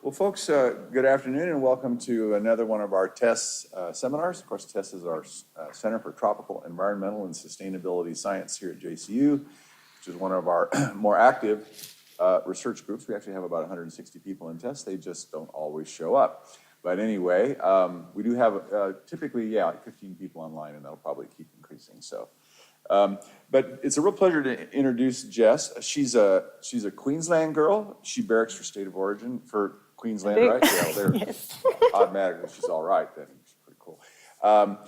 Well, folks, good afternoon and welcome to another one of our TESS seminars. Of course, TESS is our Center for Tropical, Environmental, and Sustainability Science here at JCU, which is one of our more active research groups. We actually have about 160 people in TESS. They just don't always show up. But anyway, we do have typically, like 15 people online, and that'll probably keep increasing. So, but it's a real pleasure to introduce Jess. She's a Queensland girl. She barracks for state of origin for Queensland, right? Yeah, well, Yes. automatically she's all right then. She's pretty cool.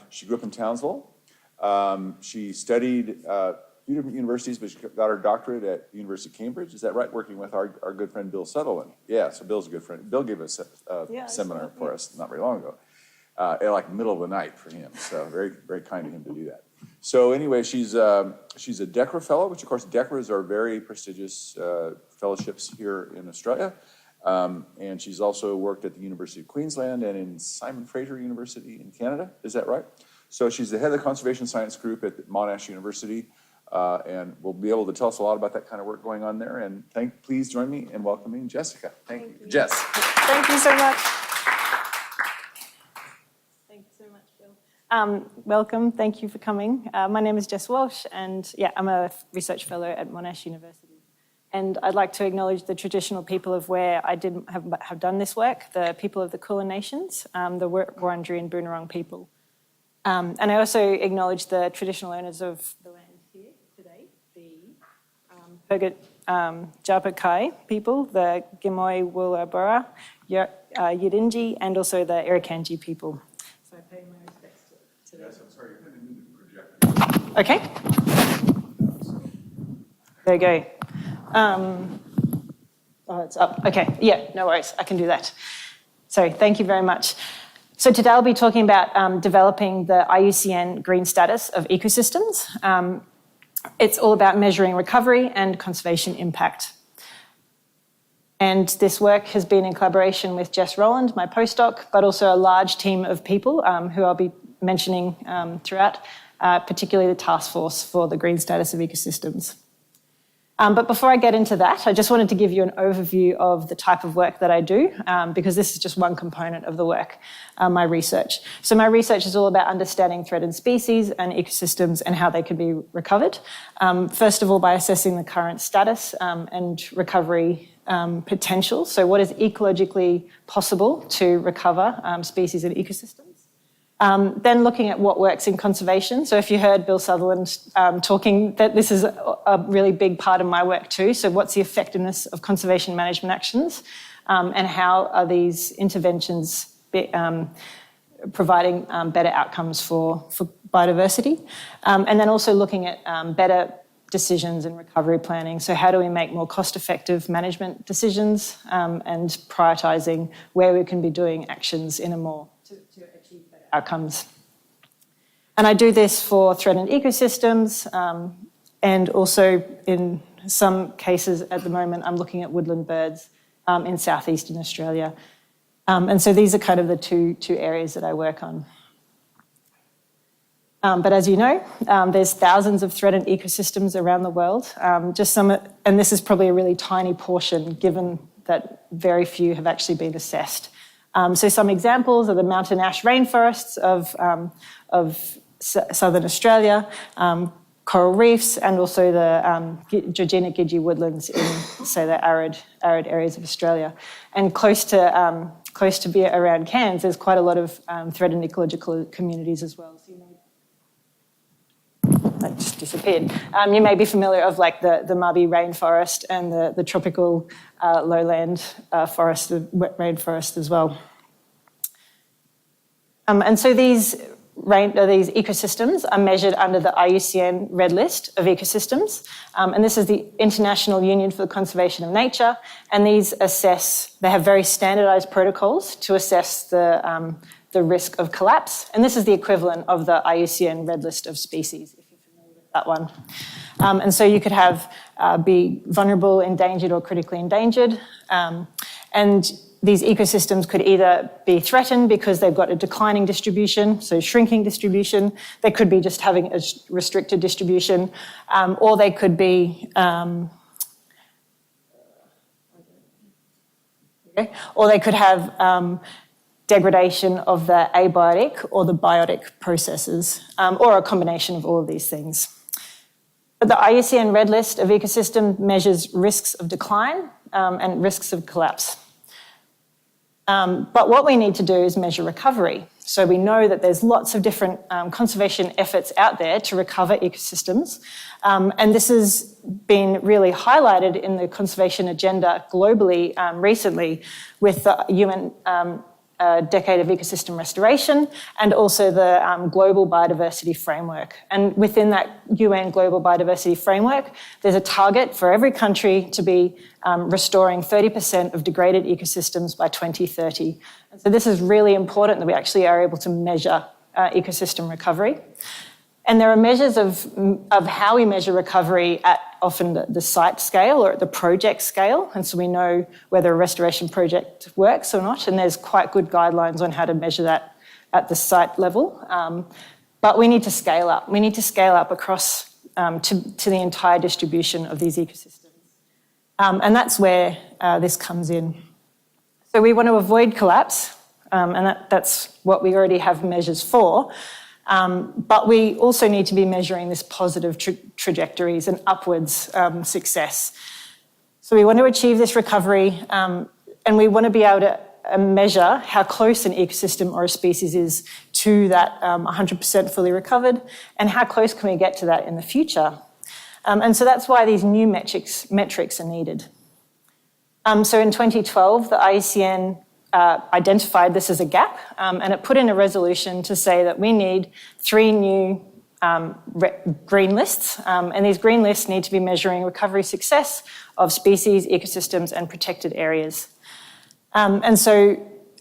She grew up in Townsville. She studied a few different universities, but she got her doctorate at the University of Cambridge. Is that right? Working with our good friend Bill Sutherland. Yeah, so Bill's a good friend. Bill gave us a seminar for us not very long ago, at like middle of the night for him. So very, very kind of him to do that. So anyway, she's a DECRA fellow, which of course DECRAs are very prestigious fellowships here in Australia. And she's also worked at the University of Queensland and in Simon Fraser University in Canada. Is that right? So she's the head of the Conservation Science Group at Monash University, and will be able to tell us a lot about that kind of work going on there. And please join me in welcoming Jessica. Thank you. Jess. Thank you so much. Thank you so much, Bill. Welcome. Thank you for coming. My name is Jess Walsh, and I'm a research fellow at Monash University. And I'd like to acknowledge the traditional people of where I have done this work, the people of the Kulin Nations, the Wurundjeri and Boonwurrung people. And I also acknowledge the traditional owners of the land here today, the Japakai people, the Gimoy Wulabura, Yidinji, and also the Irukandji people. So I pay my respects to them. Yes, I'm sorry, you kind of need to project. Okay. There you go. It's up. Okay, yeah, no worries. I can do that. So thank you very much. So today I'll be talking about developing the IUCN green status of ecosystems. It's all about measuring recovery and conservation impact. And this work has been in collaboration with Jess Rowland, my postdoc, but also a large team of people who I'll be mentioning throughout, particularly the task force for the green status of ecosystems. But before I get into that, I just wanted to give you an overview of the type of work that I do, because this is just one component of the work, my research. So my research is all about understanding threatened species and ecosystems and how they can be recovered. First of all, by assessing the current status and recovery potential. So what is ecologically possible to recover species and ecosystems? Then looking at what works in conservation. So if you heard Bill Sutherland talking, that this is a really big part of my work too. So what's the effectiveness of conservation management actions, and how are these interventions providing better outcomes for biodiversity? And then also looking at better decisions and recovery planning. So how do we make more cost-effective management decisions, and prioritising where we can be doing actions in a more to achieve better outcomes. And I do this for threatened ecosystems, and also in some cases at the moment I'm looking at woodland birds in southeastern Australia. And so these are kind of the two areas that I work on. But as you know, there's thousands of threatened ecosystems around the world. And this is probably a really tiny portion given that very few have actually been assessed. So some examples are the mountain ash rainforests of southern Australia, coral reefs, and also the Georgina Gidgee woodlands in, say, the arid areas of Australia. And close to be around Cairns, there's quite a lot of threatened ecological communities as well. So that just disappeared. You may be familiar of like the Mabi rainforest and the tropical lowland forest, the wet rainforest as well. And so these ecosystems are measured under the IUCN Red List of ecosystems. And this is the International Union for the Conservation of Nature. And these they have very standardized protocols to assess the risk of collapse. And this is the equivalent of the IUCN Red List of species, if you're familiar with that one. And so you could be vulnerable, endangered, or critically endangered. And these ecosystems could either be threatened because they've got a declining distribution, so shrinking distribution. They could be just having a restricted distribution, or they could be Okay. Or they could have degradation of the abiotic or the biotic processes, or a combination of all of these things. But the IUCN Red List of Ecosystem measures risks of decline and risks of collapse. But what we need to do is measure recovery. So we know that there's lots of different conservation efforts out there to recover ecosystems. And this has been really highlighted in the conservation agenda globally recently with the UN Decade of Ecosystem Restoration and also the Global Biodiversity Framework. And within that UN Global Biodiversity Framework, there's a target for every country to be restoring 30% of degraded ecosystems by 2030. And so this is really important that we actually are able to measure ecosystem recovery. And there are measures of how we measure recovery at often the site scale or at the project scale. And so we know whether a restoration project works or not. And there's quite good guidelines on how to measure that at the site level. But we need to scale up. We need to scale up across to the entire distribution of these ecosystems. And that's where this comes in. So we want to avoid collapse. And that's what we already have measures for. But we also need to be measuring this positive trajectories and upwards success. So we want to achieve this recovery and we want to be able to measure how close an ecosystem or a species is to that 100% fully recovered and how close can we get to that in the future. And so that's why these new metrics are needed. So in 2012, the IUCN identified this as a gap, and it put in a resolution to say that we need 3 new green lists, and these green lists need to be measuring recovery success of species, ecosystems, and protected areas. And so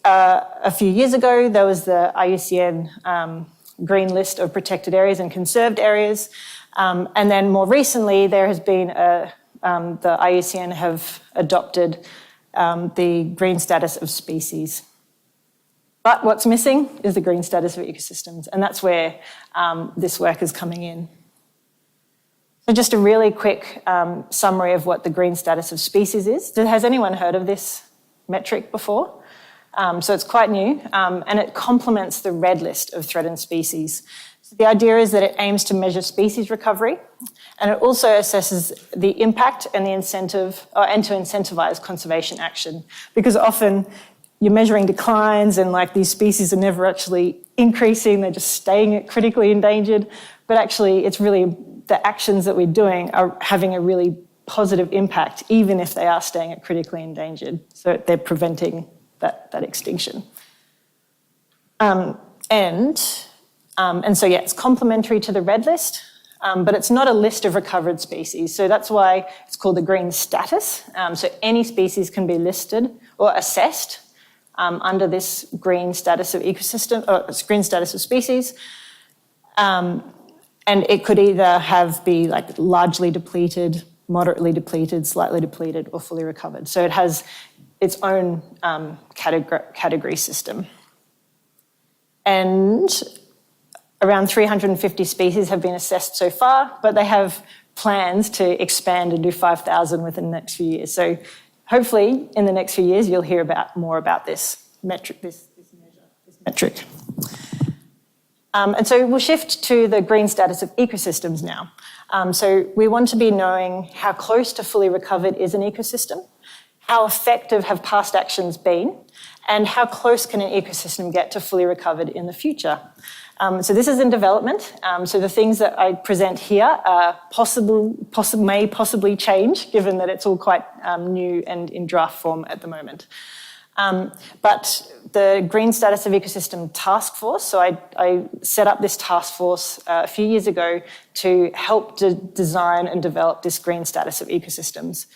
a few years ago, there was the IUCN green list of protected areas and conserved areas, and then more recently, there has been the IUCN have adopted the green status of species. But what's missing is the green status of ecosystems, and that's where this work is coming in. So just a really quick summary of what the green status of species is. Has anyone heard of this metric before? So it's quite new, and it complements the red list of threatened species. So the idea is that it aims to measure species recovery, and it also assesses the impact and the incentive, and to incentivise conservation action. Because often you're measuring declines and like these species are never actually increasing, they're just staying at critically endangered. But actually it's really the actions that we're doing are having a really positive impact, even if they are staying at critically endangered. So they're preventing that extinction. And so, yeah, it's complementary to the red list, but it's not a list of recovered species. So that's why it's called the green status. So any species can be listed or assessed under this green status of ecosystem, or green status of species. And it could either be like largely depleted, moderately depleted, slightly depleted, or fully recovered. So it has its own category system. And around 350 species have been assessed so far, but they have plans to expand and do 5,000 within the next few years. So hopefully in the next few years, you'll hear more about this metric, this metric. And so we'll shift to the green status of ecosystems now. So we want to be knowing how close to fully recovered is an ecosystem, how effective have past actions been, and how close can an ecosystem get to fully recovered in the future. So this is in development. So the things that I present here are may possibly change, given that it's all quite new and in draft form at the moment. But the Green Status of Ecosystem Task Force, so I set up this task force a few years ago to help to design and develop this green status of ecosystems.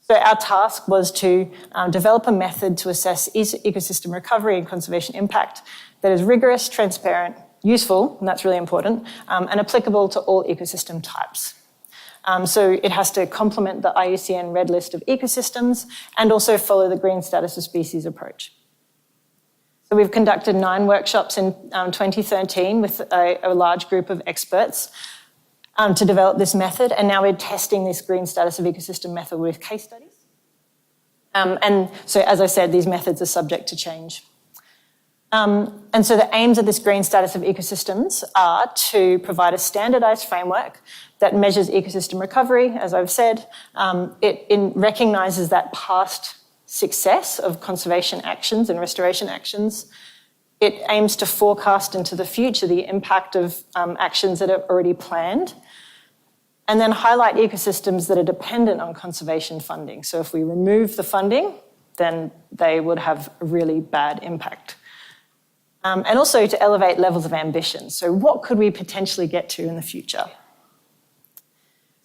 So our task was to develop a method to assess ecosystem recovery and conservation impact that is rigorous, transparent, useful, and that's really important, and applicable to all ecosystem types. So it has to complement the IUCN Red List of ecosystems and also follow the green status of species approach. So we've conducted 9 workshops in 2013 with a large group of experts to develop this method, and now we're testing this green status of ecosystem method with case studies. And so, as I said, these methods are subject to change. And so the aims of this green status of ecosystems are to provide a standardised framework that measures ecosystem recovery, as I've said. It recognises that past success of conservation actions and restoration actions. It aims to forecast into the future the impact of actions that are already planned, and then highlight ecosystems that are dependent on conservation funding. So if we remove the funding, then they would have a really bad impact. And also to elevate levels of ambition. So what could we potentially get to in the future?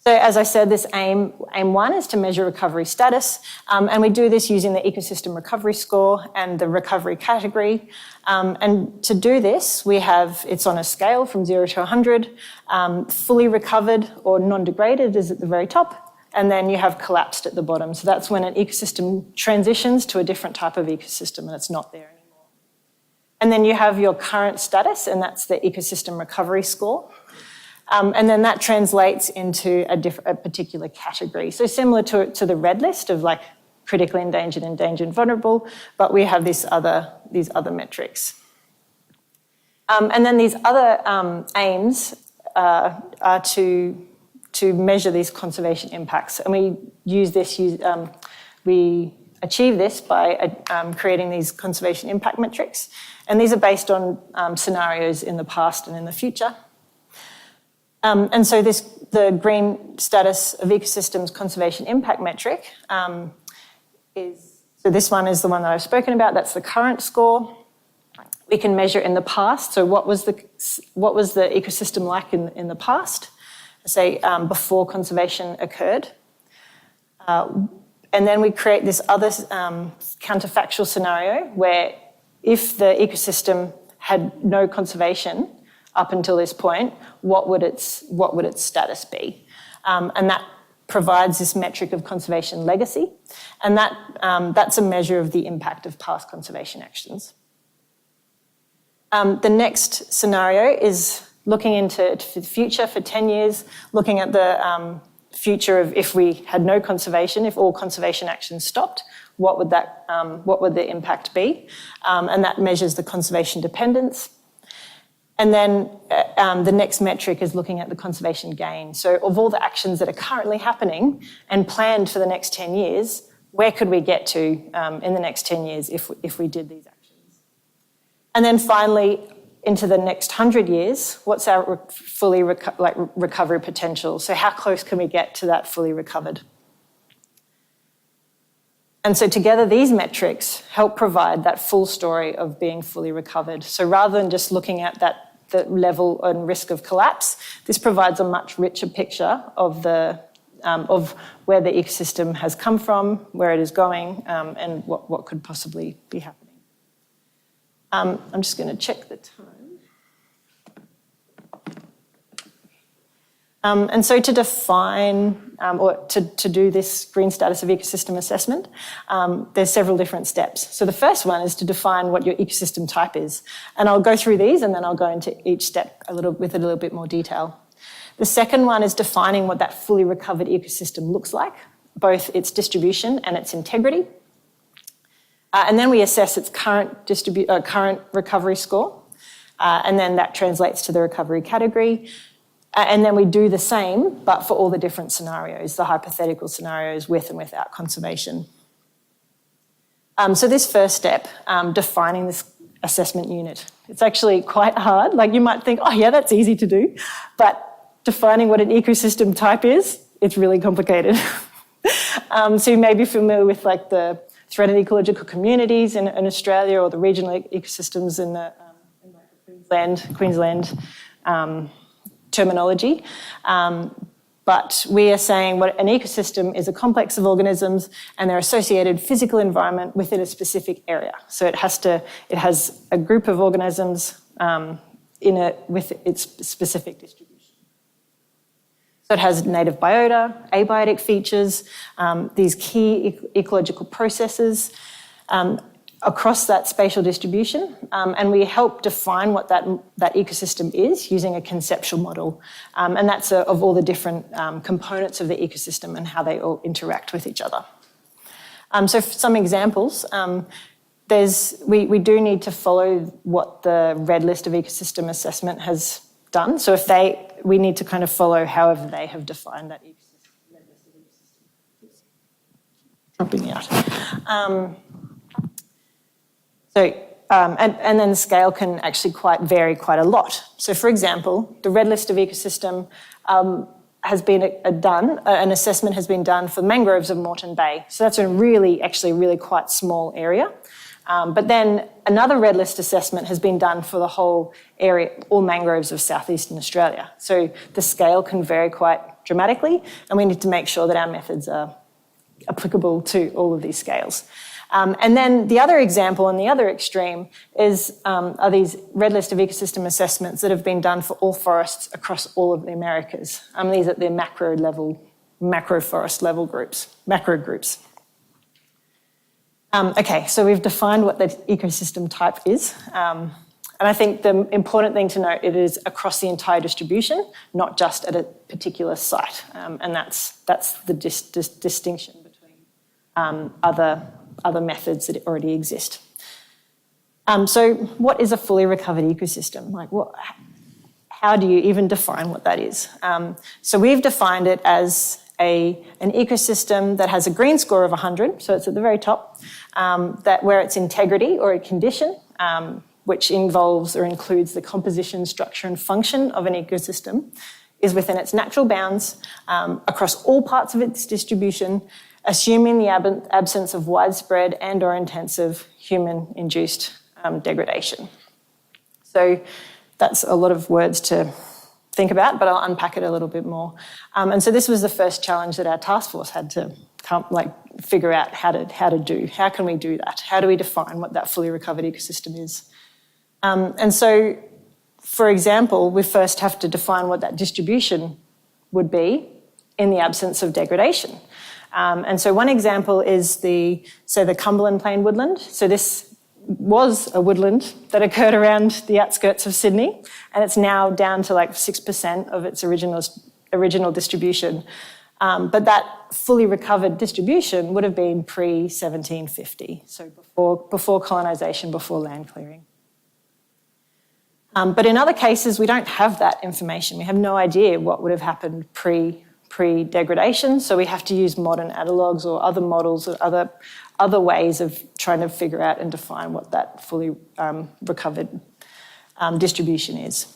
So as I said, this aim one is to measure recovery status, and we do this using the ecosystem recovery score and the recovery category. And to do this, it's on a scale from 0 to 100. Fully recovered or non-degraded is at the very top, and then you have collapsed at the bottom. So that's when an ecosystem transitions to a different type of ecosystem and it's not there anymore. And then you have your current status, and that's the ecosystem recovery score. And then that translates into a particular category. So similar to the red list of like critically endangered, endangered, vulnerable, but we have these other metrics. And then these other aims are to measure these conservation impacts. And we achieve this by creating these conservation impact metrics. And these are based on scenarios in the past and in the future. And so the green status of ecosystems conservation impact metric so this one is the one that I've spoken about. That's the current score. We can measure in the past. So what was the ecosystem like in the past, say before conservation occurred. And then we create this other counterfactual scenario where if the ecosystem had no conservation up until this point, what would its status be? And that provides this metric of conservation legacy, and that's a measure of the impact of past conservation actions. The next scenario is looking into the future for 10 years, looking at the future of if we had no conservation, if all conservation actions stopped, what would the impact be? And that measures the conservation dependence. And then the next metric is looking at the conservation gain. So of all the actions that are currently happening and planned for the next 10 years, where could we get to in the next 10 years if we did these actions? And then finally, into the next 100 years, what's our fully recovery potential? So how close can we get to that fully recovered? And so together, these metrics help provide that full story of being fully recovered. So rather than just looking at the level and risk of collapse, this provides a much richer picture of where the ecosystem has come from, where it is going, and what could possibly be happening. I'm just going to check the time. And so to define or to do this green status of ecosystem assessment, there's several different steps. So the first one is to define what your ecosystem type is. And I'll go through these and then I'll go into each step with a little bit more detail. The second one is defining what that fully recovered ecosystem looks like, both its distribution and its integrity. And then we assess its current recovery score. And then that translates to the recovery category. And then we do the same, but for all the different scenarios, the hypothetical scenarios with and without conservation. So this first step, defining this assessment unit, it's actually quite hard. Like you might think, oh yeah, that's easy to do. But defining what an ecosystem type is, it's really complicated. So you may be familiar with like the threatened ecological communities in Australia or the regional ecosystems in the Queensland terminology. But we are saying what an ecosystem is a complex of organisms and their associated physical environment within a specific area. So it has a group of organisms with its specific distribution. So it has native biota, abiotic features, these key ecological processes across that spatial distribution, and we help define what that ecosystem is using a conceptual model, and that's of all the different components of the ecosystem and how they all interact with each other. So for some examples, we do need to follow what the Red List of Ecosystem Assessment has done. So we need to kind of follow however they have defined that Red List of Ecosystem. Dropping out. And then the scale can actually vary quite a lot. So for example, the Red List of Ecosystem has been an assessment has been done for mangroves of Moreton Bay. So that's actually really quite small area. But then another Red List assessment has been done for the whole area, all mangroves of southeastern Australia. So the scale can vary quite dramatically, and we need to make sure that our methods are applicable to all of these scales. And then the other example on the other extreme are these Red List of Ecosystem Assessments that have been done for all forests across all of the Americas. These are the macro forest level groups, macro groups. Okay, so we've defined what the ecosystem type is. And I think the important thing to note, it is across the entire distribution, not just at a particular site. And that's the distinction between other methods that already exist. So what is a fully recovered ecosystem? How do you even define what that is? So we've defined it as an ecosystem that has a green score of 100, so it's at the very top, where its integrity or a condition, which involves or includes the composition, structure and function of an ecosystem, is within its natural bounds across all parts of its distribution, assuming the absence of widespread and or intensive human-induced degradation. So that's a lot of words to think about, but I'll unpack it a little bit more. And so this was the first challenge that our task force had to figure out how to do. How can we do that? How do we define what that fully recovered ecosystem is? And so, for example, we first have to define what that distribution would be in the absence of degradation. And so one example is the Cumberland Plain woodland. So this was a woodland that occurred around the outskirts of Sydney, and it's now down to 6% of its original distribution. But that fully recovered distribution would have been pre-1750, so before colonisation, before land clearing. But in other cases, we don't have that information. We have no idea what would have happened pre-degradation, so we have to use modern analogues or other models or other ways of trying to figure out and define what that fully recovered distribution is.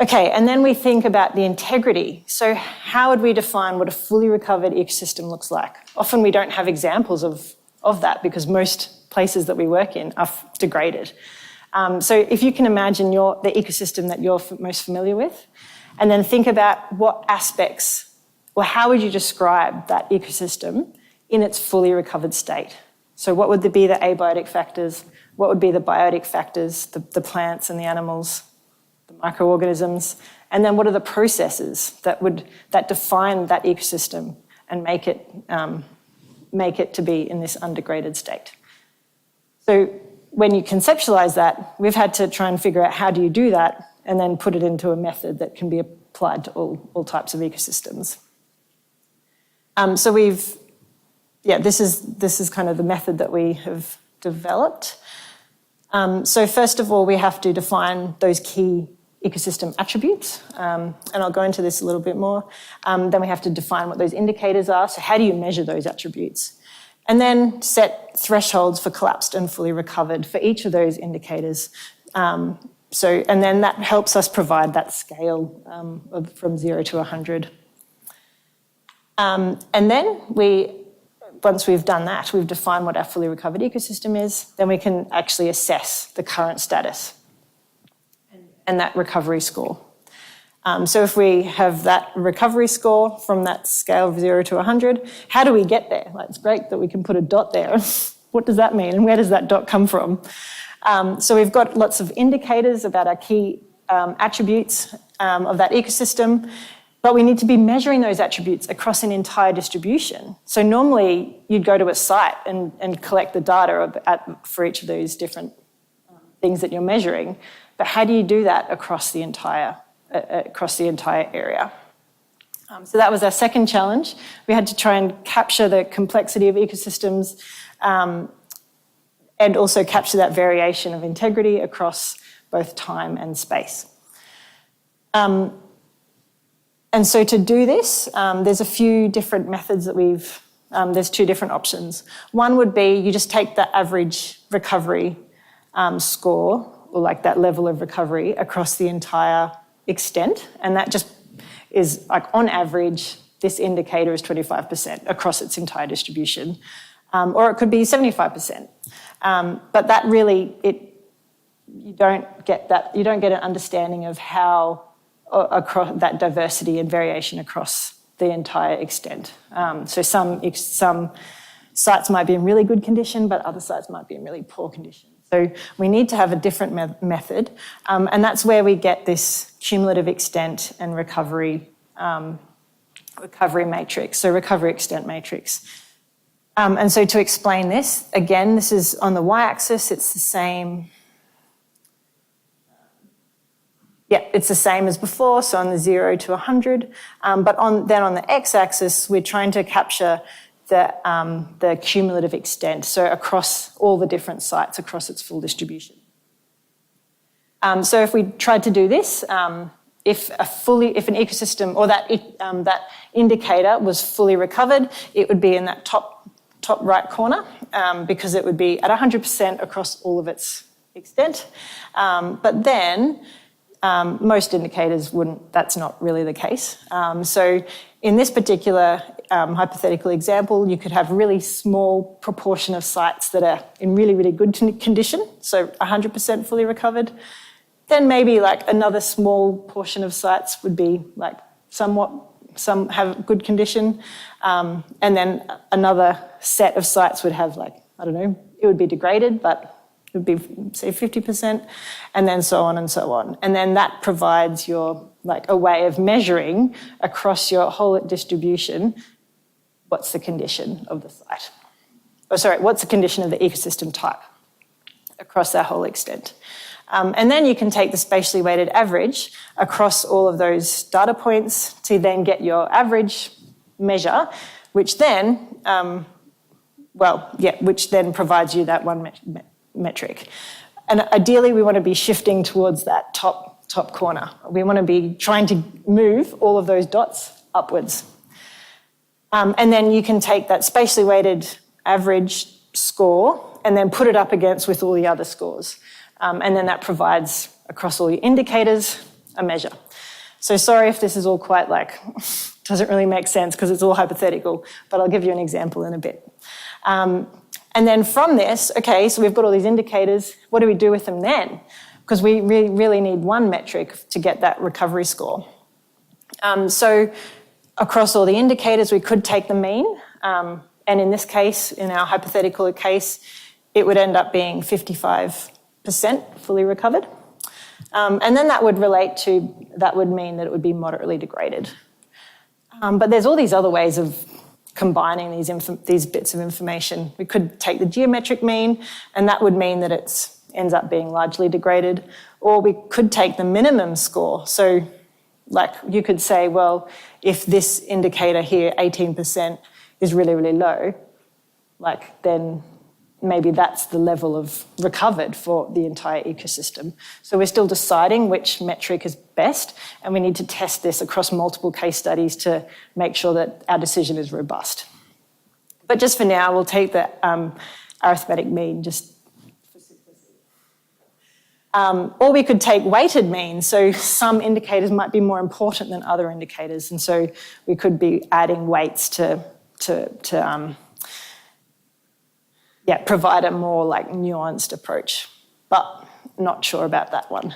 Okay, and then we think about the integrity. So how would we define what a fully recovered ecosystem looks like? Often we don't have examples of that because most places that we work in are degraded. So if you can imagine the ecosystem that you're most familiar with, and then think about what aspects, or how would you describe that ecosystem in its fully recovered state? So what would be the abiotic factors? What would be the biotic factors, the plants and the animals, the microorganisms? And then what are the processes that define that ecosystem and make it to be in this undegraded state? So when you conceptualize that, we've had to try and figure out how do you do that and then put it into a method that can be applied to all types of ecosystems. So this is kind of the method that we have developed. So first of all, we have to define those key ecosystem attributes, and I'll go into this a little bit more. Then we have to define what those indicators are. So how do you measure those attributes? And then set thresholds for collapsed and fully recovered for each of those indicators. And then that helps us provide that scale from 0 to 100. And then once we've done that, we've defined what our fully recovered ecosystem is, then we can actually assess the current status and that recovery score. So if we have that recovery score from that scale of 0 to 100, how do we get there? It's great that we can put a dot there. What does that mean and where does that dot come from? So we've got lots of indicators about our key attributes of that ecosystem, but we need to be measuring those attributes across an entire distribution. So normally you'd go to a site and collect the data for each of those different things that you're measuring, but how do you do that across the entire area? So that was our second challenge. We had to try and capture the complexity of ecosystems and also capture that variation of integrity across both time and space. And so to do this, there's a few different methods that there's two different options. One would be you just take the average recovery score, or like that level of recovery across the entire extent, and that just is like on average, this indicator is 25% across its entire distribution, or it could be 75%. But that really, you don't get an understanding of how across that diversity and variation across the entire extent. So some sites might be in really good condition, but other sites might be in really poor condition. So we need to have a different method, and that's where we get this cumulative extent and recovery matrix, so recovery extent matrix. And so to explain this, again, this is on the y-axis, it's the same. Yeah, it's the same as before, so on the 0 to 100. But then on the x-axis, we're trying to capture the cumulative extent, so across all the different sites, across its full distribution. So if we tried to do this, if an ecosystem or that indicator was fully recovered, it would be in that top right corner, because it would be at 100% across all of its extent. But then most indicators wouldn't, that's not really the case. So in this particular hypothetical example, you could have a really small proportion of sites that are in really, really good condition, so 100% fully recovered. Then maybe like another small portion of sites would be like some have good condition. And then another set of sites would have like, I don't know, it would be degraded, but it would be, say, 50%, and then so on and so on. And then that provides your, like, a way of measuring across your whole distribution what's the condition of the site. Oh, sorry, what's the condition of the ecosystem type across that whole extent. And then you can take the spatially weighted average across all of those data points to then get your average measure, which then, which then provides you that one metric. And ideally, we want to be shifting towards that top corner. We want to be trying to move all of those dots upwards. And then you can take that spatially weighted average score and then put it up against with all the other scores. And then that provides, across all your indicators, a measure. So sorry if this is all quite like, doesn't really make sense because it's all hypothetical, but I'll give you an example in a bit. And then from this, okay, so we've got all these indicators, what do we do with them then? Because we really need one metric to get that recovery score. So across all the indicators, we could take the mean, and in this case, in our hypothetical case, it would end up being 55% fully recovered. And then that would mean that it would be moderately degraded. But there's all these other ways of combining these bits of information. We could take the geometric mean, and that would mean that it ends up being largely degraded. Or we could take the minimum score. So like you could say, well, if this indicator here, 18%, is really, really low, like then maybe that's the level of recovered for the entire ecosystem. So we're still deciding which metric is best, and we need to test this across multiple case studies to make sure that our decision is robust. But just for now, we'll take the arithmetic mean just for simplicity. Or we could take weighted mean, so some indicators might be more important than other indicators, and so we could be adding weights to provide a more like nuanced approach, but not sure about that one.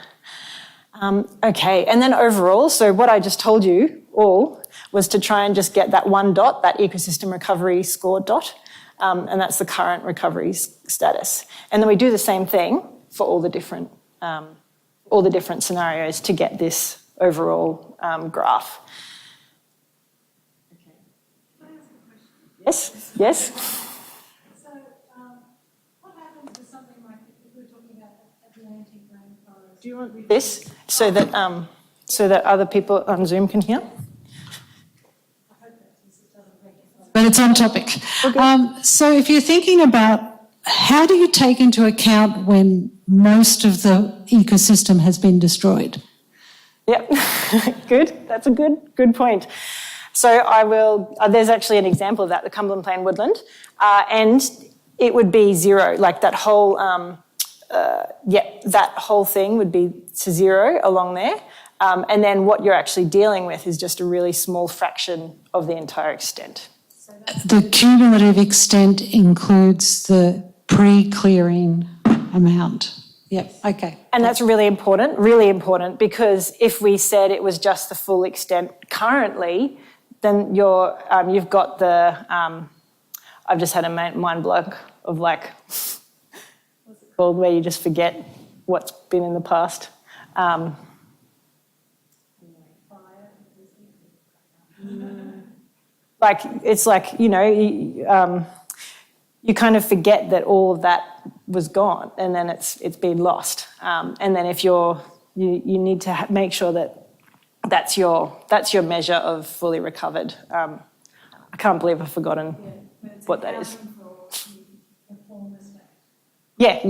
Okay, and then overall, so what I just told you all was to try and just get that one dot, that ecosystem recovery score dot, and that's the current recovery status. And then we do the same thing for all the different scenarios to get this overall graph. Okay. Can I ask a question? Yes. Do you want this so that other people on Zoom can hear? but it's on topic. So if you're thinking about how do you take into account when most of the ecosystem has been destroyed? Yep, good. That's a good point. So I will, there's actually an example of that, the Cumberland Plain woodland, and it would be zero, like that whole, that whole thing would be to zero along there. And then what you're actually dealing with is just a really small fraction of the entire extent. The cumulative extent includes the pre-clearing amount. Yep, okay. And that's really important, because if we said it was just the full extent currently, then you've got the, I've just had a mind block of like, what's it called, where you just forget what's been in the past. Like, it's like, you know, you kind of forget that all of that was gone, and then it's been lost. And then if you need to make sure that that's your measure of fully recovered. I can't believe I've forgotten what that is. Yeah.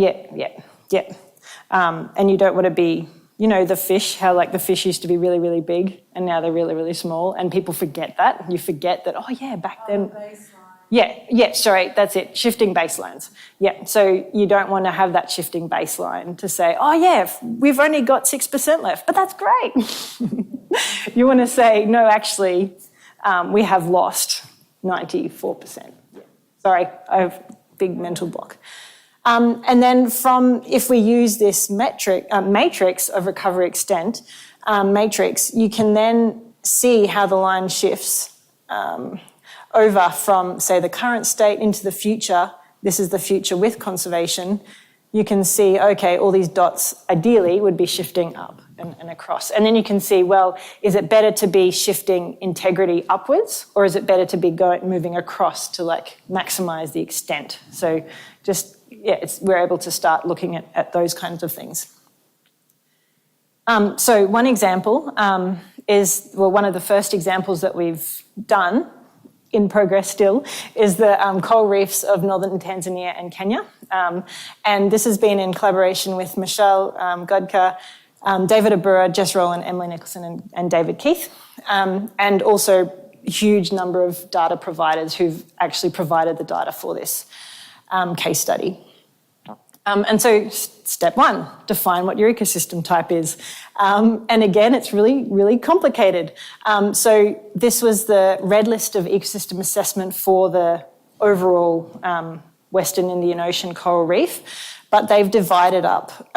And you don't want to be, you know, the fish, how like the fish used to be really, really big and now they're really, really small, and people forget that. You forget that, oh yeah, back then. Sorry, that's it, shifting baselines. Yeah, so you don't want to have that shifting baseline to say, oh yeah, we've only got 6% left, but that's great. You want to say, no, actually, we have lost 94%. Yeah. Sorry, I have a big mental block. And then if we use this matrix of recovery extent, matrix, you can then see how the line shifts over from, say, the current state into the future. This is the future with conservation. You can see, okay, all these dots ideally would be shifting up and across. And then you can see, well, is it better to be shifting integrity upwards, or is it better to be moving across to like maximize the extent? So just, we're able to start looking at those kinds of things. So one example is, well, one of the first examples that we've done, in progress still, is the coral reefs of northern Tanzania and Kenya. And this has been in collaboration with Michelle Godka, David Abura, Jess Rowland, Emily Nicholson, and David Keith, and also a huge number of data providers who've actually provided the data for this case study. And so step one, define what your ecosystem type is. And again, it's really, really complicated. So this was the red list of ecosystem assessment for the overall Western Indian Ocean coral reef, but they've divided up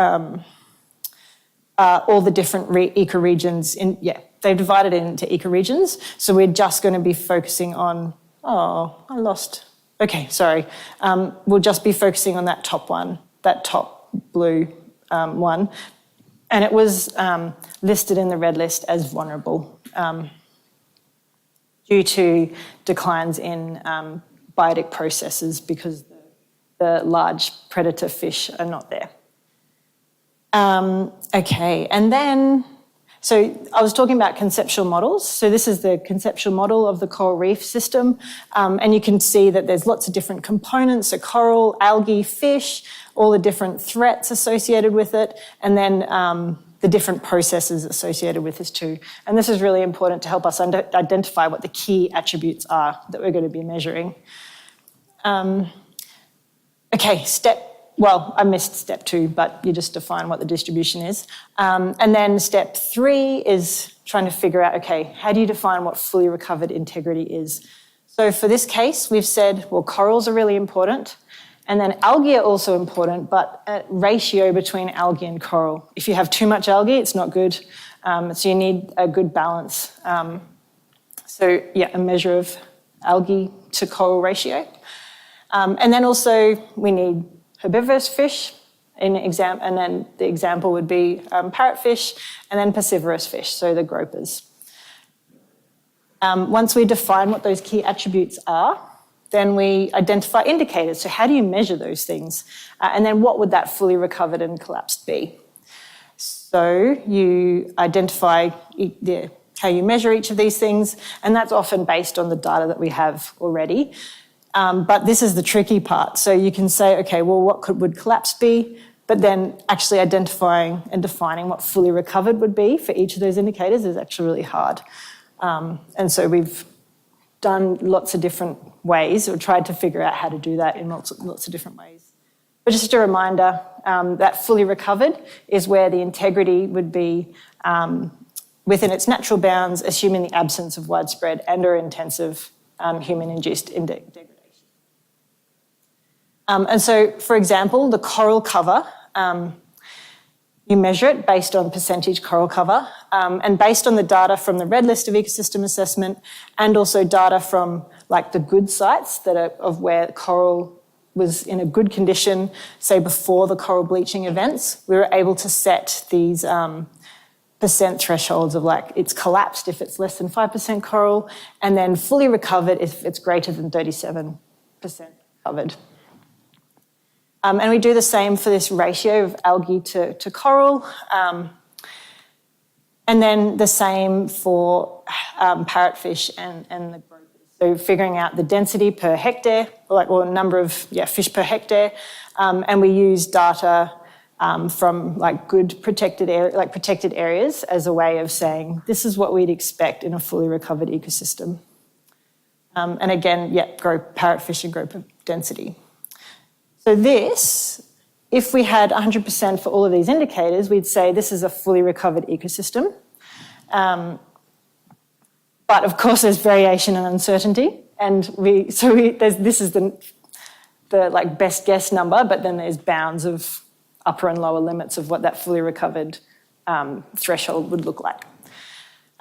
all the different ecoregions. They've divided it into ecoregions. So we're just going to be focusing on, we'll just be focusing on that top one, that top blue one. And it was listed in the red list as vulnerable due to declines in biotic processes because the large predator fish are not there. And then, so I was talking about conceptual models. So this is the conceptual model of the coral reef system. And you can see that there's lots of different components, so coral, algae, fish, all the different threats associated with it, and then the different processes associated with this too. And this is really important to help us identify what the key attributes are that we're going to be measuring. I missed step 2, but you just define what the distribution is. And then step 3 is trying to figure out, okay, how do you define what fully recovered integrity is? So for this case, we've said, well, corals are really important, and then algae are also important, but a ratio between algae and coral. If you have too much algae, it's not good. So you need a good balance. A measure of algae to coral ratio. And then also we need herbivorous fish, and then the example would be parrotfish, and then piscivorous fish, so the gropers. Once we define what those key attributes are, then we identify indicators. So how do you measure those things? And then what would that fully recovered and collapsed be? So you identify how you measure each of these things, and that's often based on the data that we have already. But this is the tricky part. So you can say, okay, well, what would collapse be? But then actually identifying and defining what fully recovered would be for each of those indicators is actually really hard. And so we've done lots of different ways, or tried to figure out how to do that in lots of different ways. But just a reminder, that fully recovered is where the integrity would be within its natural bounds, assuming the absence of widespread and or intensive human-induced degradation. And so, for example, the coral cover, you measure it based on percentage coral cover, and based on the data from the Red List of Ecosystem Assessment, and also data from like the good sites that are of where coral was in a good condition, say before the coral bleaching events, we were able to set these percent thresholds of like it's collapsed if it's less than 5% coral, and then fully recovered if it's greater than 37% covered. And we do the same for this ratio of algae to coral, and then the same for parrotfish and the gropers. So figuring out the density per hectare, or number of fish per hectare, and we use data from like good protected areas as a way of saying this is what we'd expect in a fully recovered ecosystem. And again, parrotfish and grouper density. So this, if we had 100% for all of these indicators, we'd say this is a fully recovered ecosystem. But of course, there's variation and uncertainty, and this is the like best guess number, but then there's bounds of upper and lower limits of what that fully recovered threshold would look like.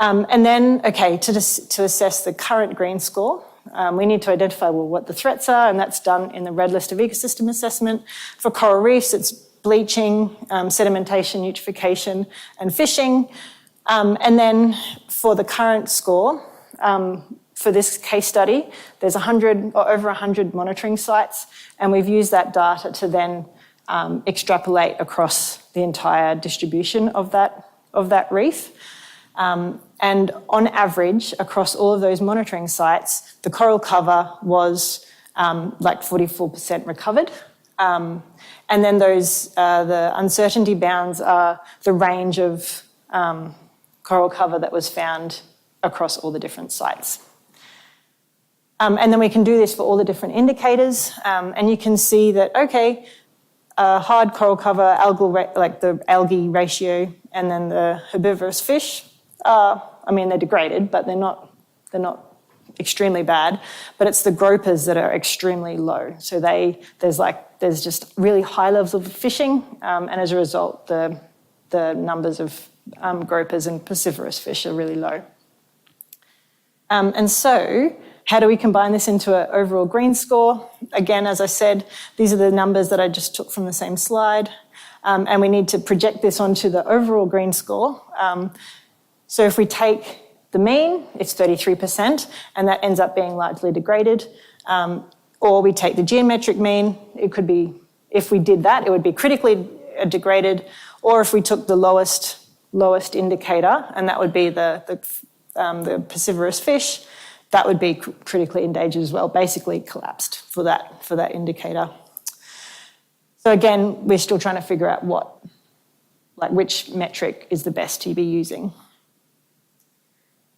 And then, to assess the current green score, we need to identify what the threats are, and that's done in the Red List of Ecosystem Assessment. For coral reefs, it's bleaching, sedimentation, eutrophication, and fishing. And then for the current score, for this case study, there's 100 or over 100 monitoring sites, and we've used that data to then extrapolate across the entire distribution of that reef. And on average, across all of those monitoring sites, the coral cover was like 44% recovered. And then the uncertainty bounds are the range of coral cover that was found across all the different sites. And then we can do this for all the different indicators. And you can see that, hard coral cover, like the algae ratio, and then the herbivorous fish, they're degraded, but they're not extremely bad. But it's the gropers that are extremely low. So there's just really high levels of fishing, and as a result, the numbers of gropers and piscivorous fish are really low. And so, how do we combine this into an overall green score? Again, as I said, these are the numbers that I just took from the same slide, and we need to project this onto the overall green score. So if we take the mean, it's 33%, and that ends up being largely degraded. Or we take the geometric mean, it could be, if we did that, it would be critically degraded, or if we took the lowest indicator, and that would be the piscivorous fish, that would be critically endangered as well, basically collapsed for that indicator. So again, we're still trying to figure out which metric is the best to be using.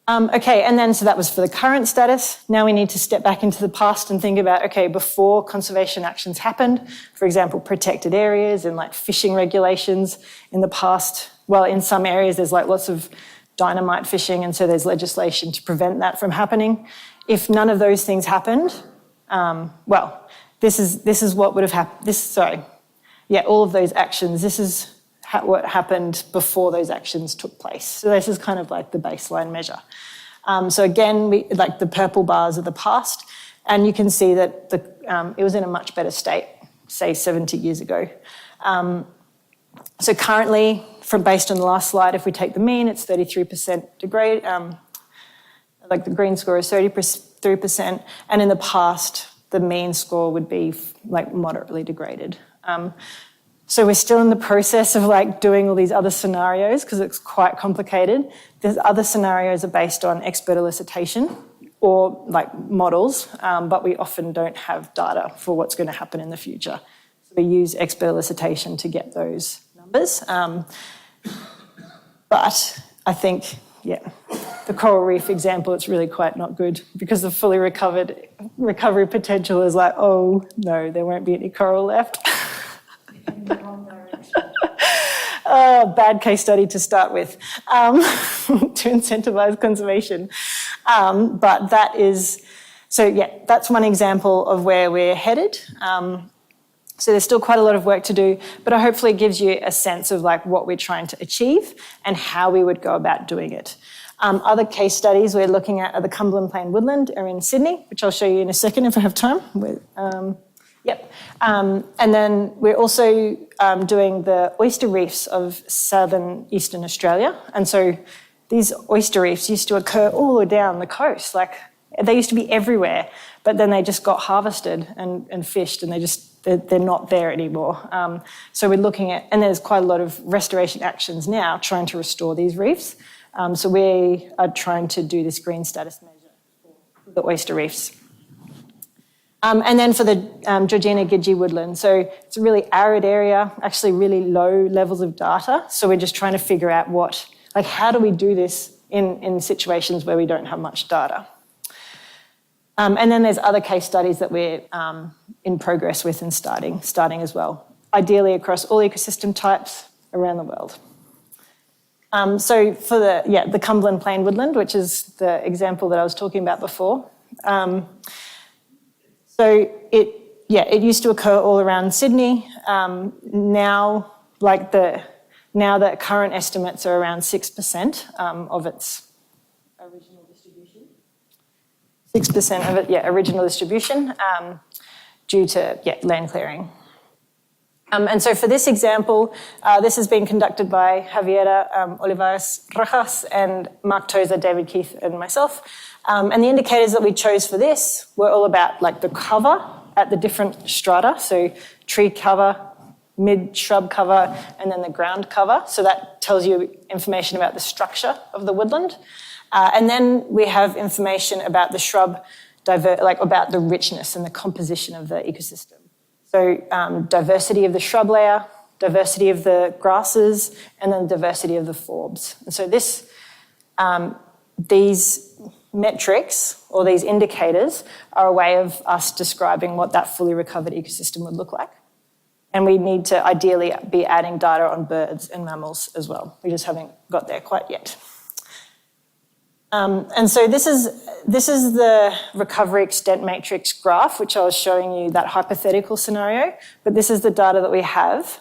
And then so that was for the current status. Now we need to step back into the past and think about, before conservation actions happened, for example, protected areas and like fishing regulations in the past. Well, in some areas there's like lots of dynamite fishing, and so there's legislation to prevent that from happening. If none of those things happened, this is what would have happened. All of those actions, this is what happened before those actions took place. So this is kind of like the baseline measure. So again, the purple bars are the past, and you can see that it was in a much better state, say 70 years ago. So currently, based on the last slide, if we take the mean, it's 33% degrade. The green score is 33%, and in the past, the mean score would be like moderately degraded. So we're still in the process of like doing all these other scenarios because it's quite complicated. There's other scenarios are based on expert elicitation or like models, but we often don't have data for what's going to happen in the future. So we use expert elicitation to get those numbers. But I think, yeah, the coral reef example, it's really quite not good because the fully recovery potential is like, oh no, there won't be any coral left. Bad case study to start with, to incentivize conservation. But that is, so yeah, that's one example of where we're headed. So there's still quite a lot of work to do, but it hopefully gives you a sense of like what we're trying to achieve and how we would go about doing it. Other case studies we're looking at are the Cumberland Plain Woodland are in Sydney, which I'll show you in a second if I have time. Yep. And then we're also doing the oyster reefs of southern eastern Australia. And so these oyster reefs used to occur all down the coast. Like they used to be everywhere, but then they just got harvested and fished and they're not there anymore. So we're looking at, and there's quite a lot of restoration actions now trying to restore these reefs. So we are trying to do this green status measure for the oyster reefs. And then for the Georgina Gidgee woodland, so it's a really arid area, actually really low levels of data. So we're just trying to figure out how do we do this in situations where we don't have much data. And then there's other case studies that we're in progress with and starting as well, ideally across all ecosystem types around the world. So for the Cumberland Plain woodland, which is the example that I was talking about before, so it used to occur all around Sydney. Now the current estimates are around 6% of its original distribution. 6% of it, original distribution due to land clearing. And so for this example, this has been conducted by Javiera Olivares Rojas and Mark Tozer, David Keith, and myself. And the indicators that we chose for this were all about like the cover at the different strata, so tree cover, mid-shrub cover, and then the ground cover. So that tells you information about the structure of the woodland. And then we have information about the shrub, about the richness and the composition of the ecosystem. So diversity of the shrub layer, diversity of the grasses, and then diversity of the forbs. And so these metrics or these indicators are a way of us describing what that fully recovered ecosystem would look like. And we need to ideally be adding data on birds and mammals as well. We just haven't got there quite yet. And so this is the recovery extent matrix graph, which I was showing you that hypothetical scenario, but this is the data that we have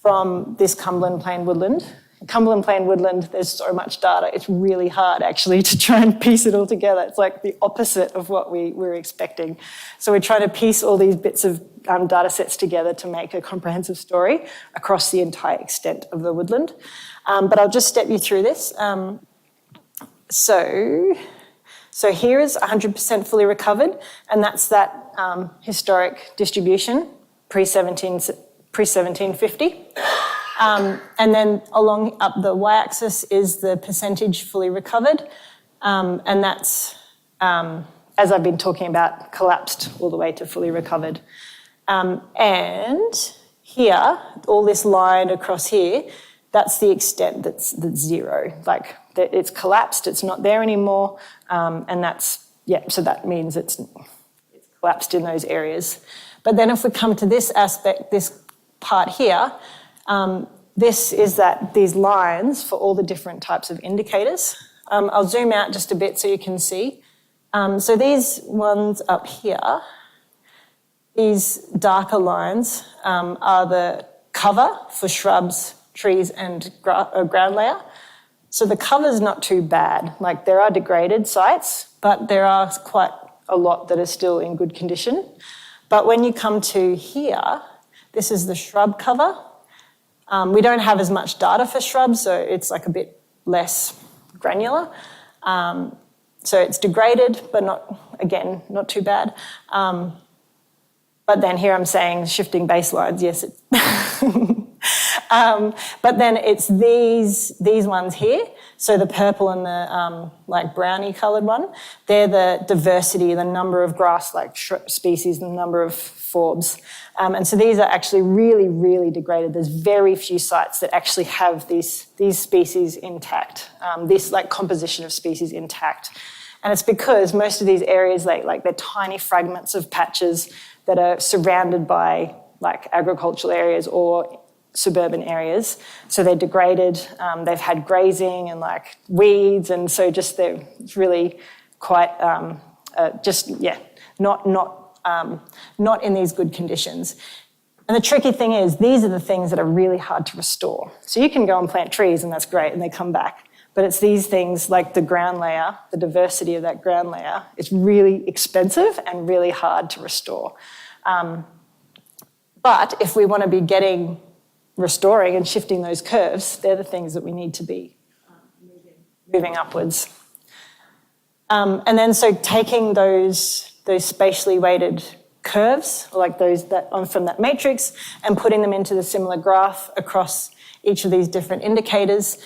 from this Cumberland Plain woodland. Cumberland Plain woodland, there's so much data, it's really hard actually to try and piece it all together. It's like the opposite of what we were expecting. So we're trying to piece all these bits of data sets together to make a comprehensive story across the entire extent of the woodland. But I'll just step you through this. So here is 100% fully recovered, and that's that historic distribution pre-1750. And then along up the y-axis is the percentage fully recovered, and that's, as I've been talking about, collapsed all the way to fully recovered. And here, all this line across here, that's the extent that's zero. Like it's collapsed, it's not there anymore, and that's, so that means it's collapsed in those areas. But then if we come to this aspect, this part here, this is these lines for all the different types of indicators. I'll zoom out just a bit so you can see. So these ones up here, these darker lines are the cover for shrubs, trees, and ground layer. So the cover's not too bad. Like there are degraded sites, but there are quite a lot that are still in good condition. But when you come to here, this is the shrub cover. We don't have as much data for shrubs, so it's like a bit less granular. So it's degraded, but not too bad. But then here I'm saying shifting baselines, yes. But then it's these ones here. So the purple and the like brownie coloured one, they're the diversity, the number of grass-like species, the number of forbs. And so these are actually really, really degraded. There's very few sites that actually have these species intact, this like composition of species intact. And it's because most of these areas, like they're tiny fragments of patches that are surrounded by like agricultural areas or suburban areas. So they're degraded, they've had grazing and like weeds, and so just they're really quite not in these good conditions. And the tricky thing is these are the things that are really hard to restore. So you can go and plant trees and that's great and they come back. But it's these things like the ground layer, the diversity of that ground layer, it's really expensive and really hard to restore. But if we want to be restoring and shifting those curves, they're the things that we need to be moving upwards. And then so taking those spatially weighted curves, like those that from that matrix, and putting them into the similar graph across each of these different indicators,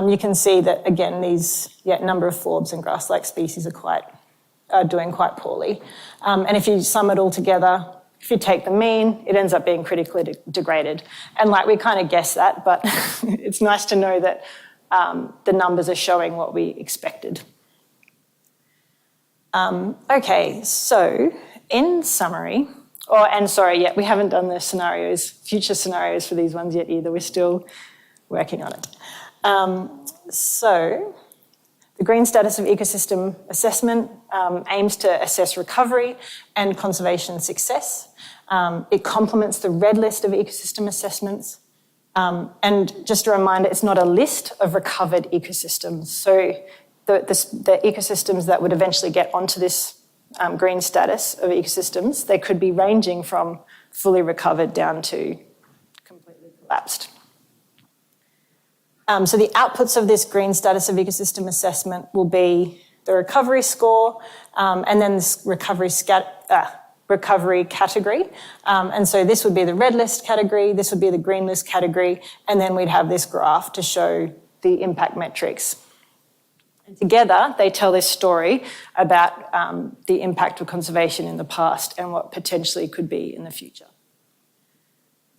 you can see that, again, these number of forbs and grass-like species are doing quite poorly. And if you sum it all together, if you take the mean, it ends up being critically degraded. And like we kind of guessed that, but it's nice to know that the numbers are showing what we expected. Okay, so in summary, we haven't done the future scenarios for these ones yet either. We're still working on it. So the green status of ecosystem assessment aims to assess recovery and conservation success. It complements the red list of ecosystem assessments. And just a reminder, it's not a list of recovered ecosystems. So the ecosystems that would eventually get onto this green status of ecosystems, they could be ranging from fully recovered down to completely collapsed. So the outputs of this green status of ecosystem assessment will be the recovery score and then this recovery category. And so this would be the red list category, this would be the green list category, and then we'd have this graph to show the impact metrics. And together, they tell this story about the impact of conservation in the past and what potentially could be in the future.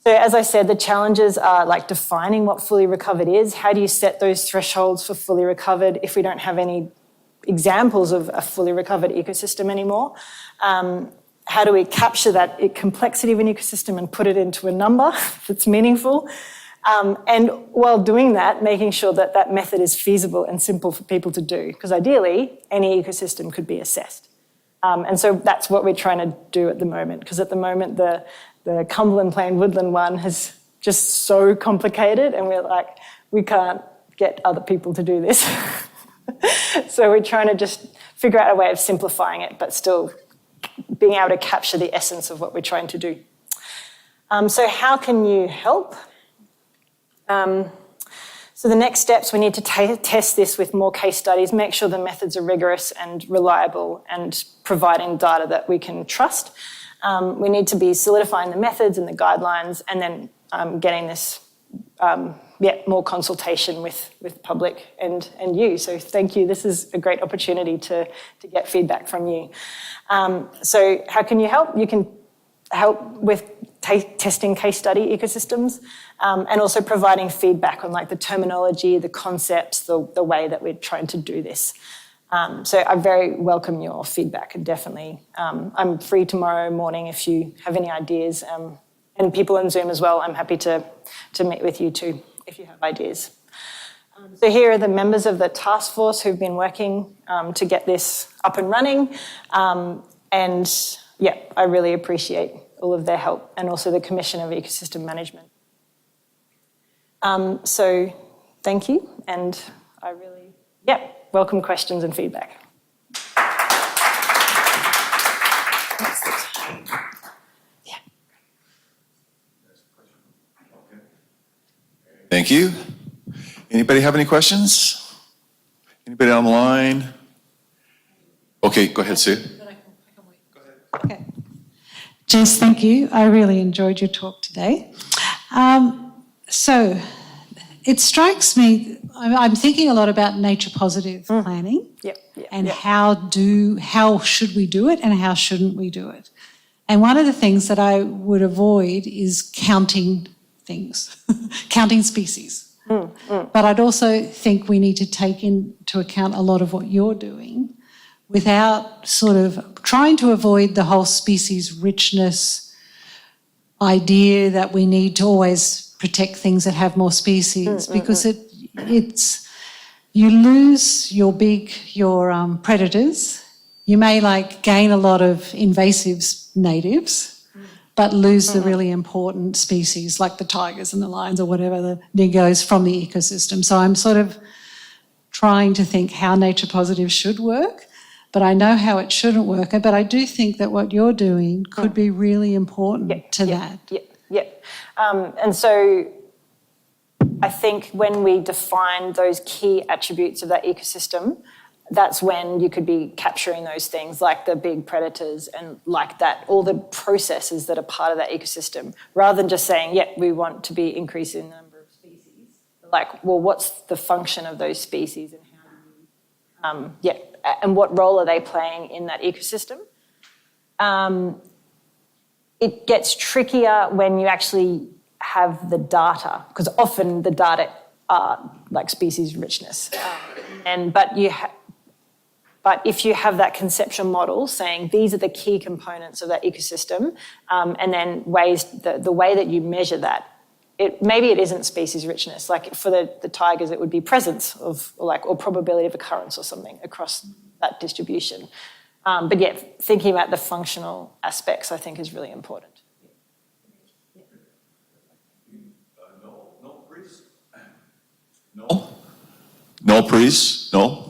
So as I said, the challenges are like defining what fully recovered is. How do you set those thresholds for fully recovered if we don't have any examples of a fully recovered ecosystem anymore? How do we capture that complexity of an ecosystem and put it into a number that's meaningful? And while doing that, making sure that that method is feasible and simple for people to do, because ideally, any ecosystem could be assessed. And so that's what we're trying to do at the moment, because at the moment, the Cumberland Plain Woodland one is just so complicated, and we're like, we can't get other people to do this. So we're trying to just figure out a way of simplifying it, but still being able to capture the essence of what we're trying to do. So how can you help? So the next steps, we need to test this with more case studies, make sure the methods are rigorous and reliable and providing data that we can trust. We need to be solidifying the methods and the guidelines, and then getting this more consultation with public and you. So thank you. This is a great opportunity to get feedback from you. So how can you help? You can help with testing case study ecosystems and also providing feedback on like the terminology, the concepts, the way that we're trying to do this. So I very welcome your feedback, and definitely I'm free tomorrow morning if you have any ideas, and people on Zoom as well. I'm happy to meet with you too if you have ideas. So here are the members of the task force who've been working to get this up and running, and yeah, I really appreciate all of their help, and also the Commission of Ecosystem Management. So thank you, and I really, welcome questions and feedback. Yeah. Thank you. Anybody have any questions? Anybody online? Okay, go ahead, Sue. Okay. Jess, thank you. I really enjoyed your talk today. So it strikes me, I'm thinking a lot about nature positive planning and how should we do it and how shouldn't we do it. And one of the things that I would avoid is counting things, counting species. But I'd also think we need to take into account a lot of what you're doing without sort of trying to avoid the whole species richness idea that we need to always protect things that have more species, because it's you lose your predators. You may gain a lot of invasives, natives, but lose the really important species like the tigers and the lions or whatever, the dingoes from the ecosystem. So I'm sort of trying to think how nature positive should work, but I know how it shouldn't work. But I do think that what you're doing could be really important to that. And so I think when we define those key attributes of that ecosystem, that's when you could be capturing those things like the big predators and like that, all the processes that are part of that ecosystem, rather than just saying, we want to be increasing the number of species. Like, well, what's the function of those species and how do you, and what role are they playing in that ecosystem? It gets trickier when you actually have the data, because often the data are like species richness. But if you have that conceptual model saying these are the key components of that ecosystem, and then the way that you measure that, maybe it isn't species richness. Like for the tigers, it would be presence of or probability of occurrence or something across that distribution. But thinking about the functional aspects, I think, is really important. No, please. No, please. No.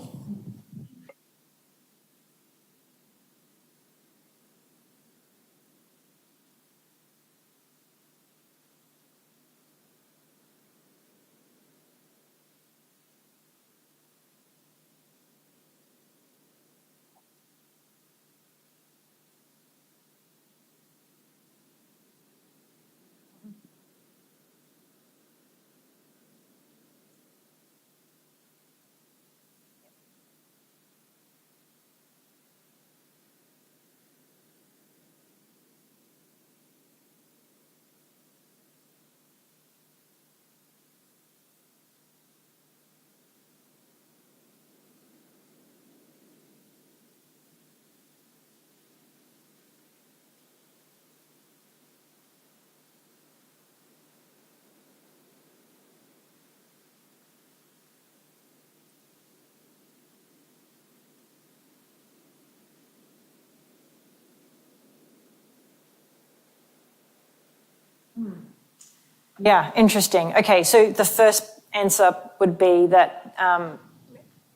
Yeah, interesting. Okay, so the first answer would be that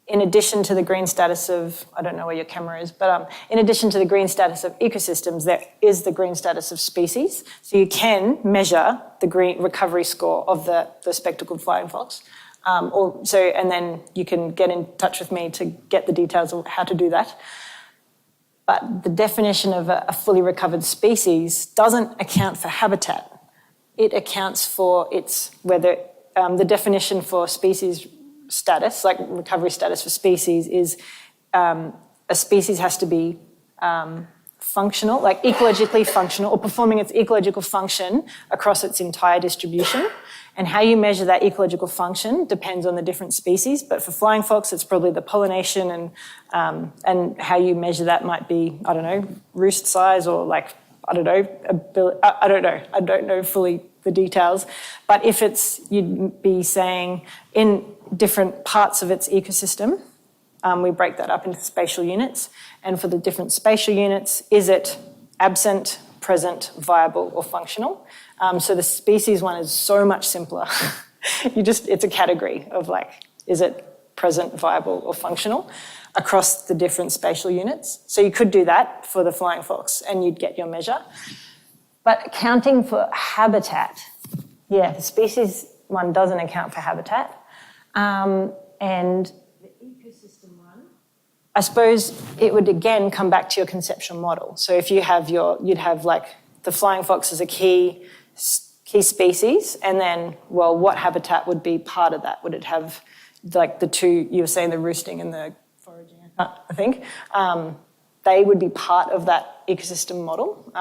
in addition to the green status of, I don't know where your camera is, but in addition to the green status of ecosystems, there is the green status of species. So you can measure the green recovery score of the spectacled flying fox. And then you can get in touch with me to get the details of how to do that. But the definition of a fully recovered species doesn't account for habitat. It accounts for the definition for species status, like recovery status for species, is a species has to be functional, like ecologically functional, or performing its ecological function across its entire distribution. And how you measure that ecological function depends on the different species. But for flying fox, it's probably the pollination, and how you measure that might be, I don't know, roost size or I don't know fully the details. But if you'd be saying in different parts of its ecosystem, we break that up into spatial units. And for the different spatial units, is it absent, present, viable, or functional? So the species one is so much simpler. It's a category of is it present, viable, or functional across the different spatial units. So you could do that for the flying fox and you'd get your measure. But accounting for habitat, the species one doesn't account for habitat. And the ecosystem one, I suppose it would again come back to your conceptual model. So if you have you'd have the flying fox is a key species, and then, well, what habitat would be part of that? Would it have, like the two, you were saying the roosting and the foraging, I think, they would be part of that ecosystem model.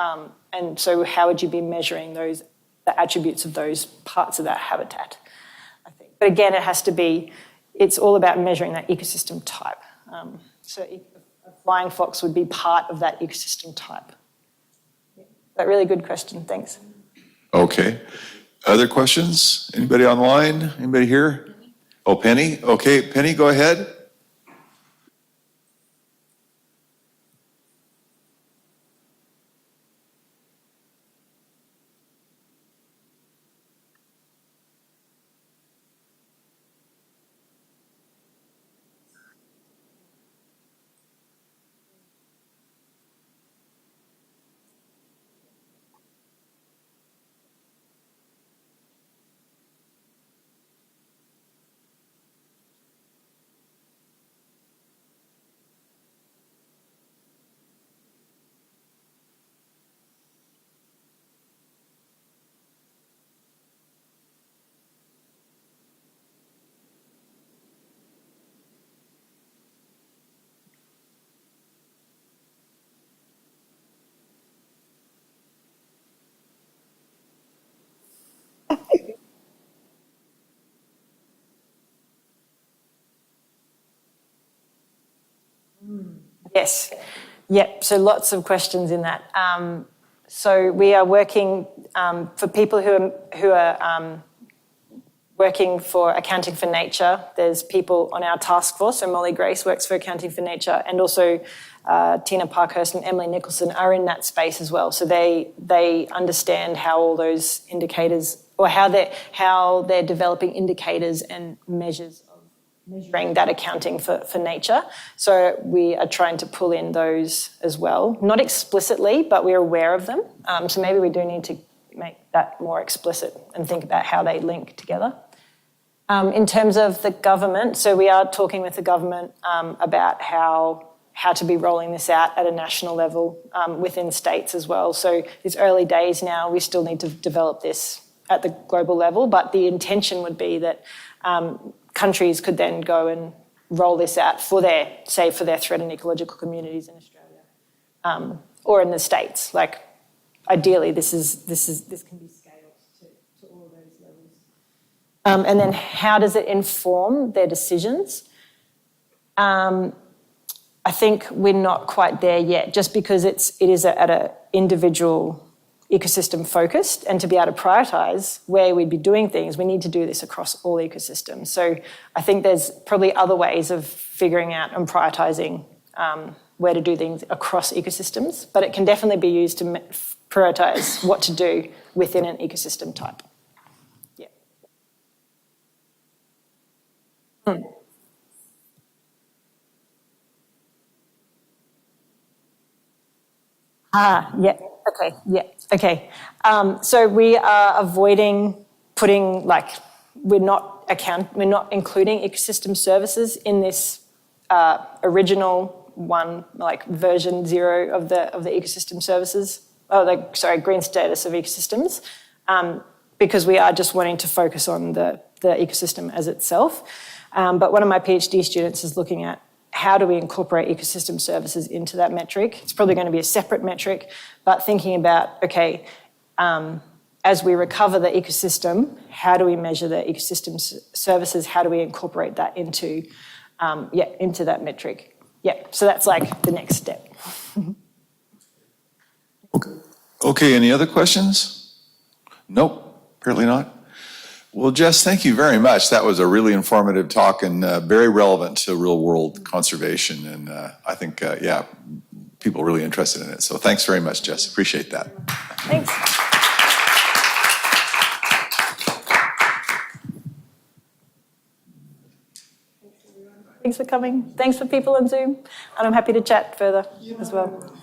And so how would you be measuring the attributes of those parts of that habitat, I think. But again, it has to be, it's all about measuring that ecosystem type. So a flying fox would be part of that ecosystem type. Yeah. But really good question, thanks. Okay. Other questions? Anybody online? Anybody here? Oh, Penny? Okay, Penny, go ahead. Yes. Yep. So lots of questions in that. So we are working for people who are working for Accounting for Nature. There's people on our task force. So Molly Grace works for Accounting for Nature, and also Tina Parkhurst and Emily Nicholson are in that space as well. So they understand how all those indicators, or how they're developing indicators and measures of measuring that accounting for nature. So we are trying to pull in those as well. Not explicitly, but we're aware of them. So maybe we do need to make that more explicit and think about how they link together. In terms of the government, so we are talking with the government about how to be rolling this out at a national level within states as well. So it's early days now. We still need to develop this at the global level, but the intention would be that countries could then go and roll this out for their threatened ecological communities in Australia or in the States. Like, ideally, this can be scaled to all of those levels. And then how does it inform their decisions? I think we're not quite there yet, just because it is at an individual ecosystem focused, and to be able to prioritise where we'd be doing things, we need to do this across all ecosystems. So I think there's probably other ways of figuring out and prioritising where to do things across ecosystems, but it can definitely be used to prioritise what to do within an ecosystem type. Yeah. Yeah. Okay. Yeah. Okay. So we are avoiding putting, like, we're not including ecosystem services in this original one, like version 0 of the ecosystem services. Green status of ecosystems, because we are just wanting to focus on the ecosystem as itself. But one of my PhD students is looking at how do we incorporate ecosystem services into that metric. It's probably going to be a separate metric, but thinking about, okay, as we recover the ecosystem, how do we measure the ecosystem services? How do we incorporate that into that metric? Yeah, so that's like the next step. Okay, any other questions? Nope, apparently not. Well, Jess, thank you very much. That was a really informative talk and very relevant to real world conservation. And I think, people are really interested in it. So thanks very much, Jess. Appreciate that. Thanks. Thanks for coming. Thanks for people on Zoom. And I'm happy to chat further as well.